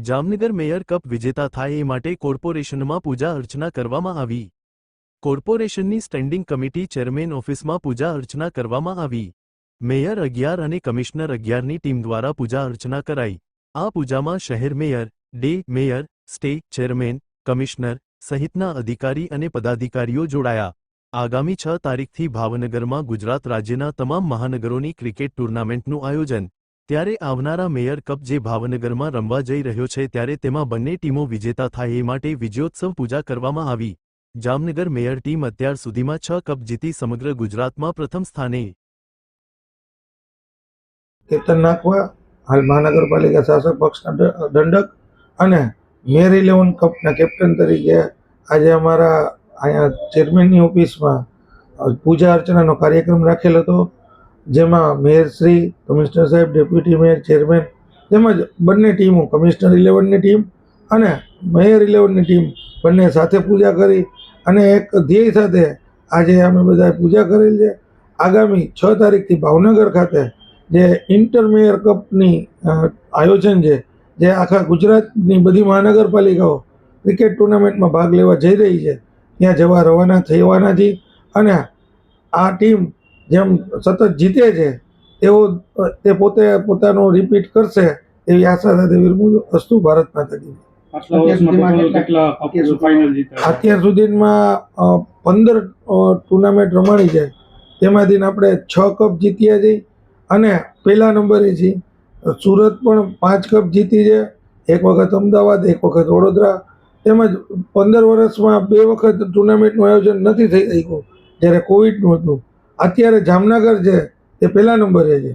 Jamnagar mayor cup વિજેતા થાય એ માટે કોર્પોરેશનમાં પૂજા અર્ચના કરવામાં આવી। કોર્પોરેશનની સ્ટેન્ડિંગ કમિટી ચેરમેન ઓફિસમાં પૂજા અર્ચના કરવામાં આવી। મેયર 11 અને કમિશનર 11ની ટીમ દ્વારા પૂજા અર્ચના કરાઈ। આ પૂજામાં શહેર mayor, day mayor, state chairman, commissioner સહિતના અધિકારી અને પદાધિકારીઓ જોડાયા। આગામી 6 તારીખથી ભાવનગરમાં ગુજરાત રાજ્યના તમામ મહાનગરોની ક્રિકેટ ટૂર્નામેન્ટનું આયોજન। ત્યારે આવનારા મેયર કપ જે ભાવનગરમાં રમવા જઈ રહ્યો છે ત્યારે તેમાં બંને ટીમો વિજેતા થાય એ માટે વિજયોત્સવ પૂજા કરવામાં આવી। જામનગર મેયર ટીમ અત્યાર સુધીમાં 6 કપ જીતી સમગ્ર ગુજરાતમાં પ્રથમ સ્થાને। કેતન નાખવા હાલ મહાનગરપાલિકા શાસક પક્ષના દંડક અને મેયર 11 કપના કેપ્ટન તરીકે આજે અમારા અહીંયા ચેરમેનની ઓફિસમાં પૂજા અર્ચનાનો કાર્યક્રમ રાખેલ હતો, જેમાં મેયરશ્રી, કમિશનર સાહેબ, ડેપ્યુટી મેયર, ચેરમેન તેમજ બંને ટીમો, કમિશનર 11ની ટીમ અને મેયર 11ની ટીમ બંને સાથે પૂજા કરી અને એક ધ્યેય સાથે આજે અમે બધાએ પૂજા કરેલ છે। આગામી 6 તારીખથી ભાવનગર ખાતે જે ઇન્ટર મેયર કપની આયોજન છે, જે આખા ગુજરાતની બધી મહાનગરપાલિકાઓ ક્રિકેટ ટુર્નામેન્ટમાં ભાગ લેવા જઈ રહી છે, ત્યાં જવા રવાના થવાના છીએ અને આ ટીમ જેમ સતત જીતે છે તેઓ તે પોતે પોતાનું રિપીટ કરશે એવી આશા સાથે વિરમું અસ્તુ। ભારત માતા કી અત્યાર સુધીમાં 15 ટુર્નામેન્ટ રમાણી છે, તેમાંથી આપણે 6 કપ જીત્યા છીએ અને પહેલા નંબરે છીએ। સુરત પણ 5 કપ જીતી છે, એક વખત અમદાવાદ, એક વખત વડોદરા, તેમજ 15 વર્ષમાં 2 વખત ટુર્નામેન્ટનું આયોજન નથી થઈ શક્યું જ્યારે કોવિડનું હતું। અત્યારે જામનગર છે તે પહેલા નંબરે છે।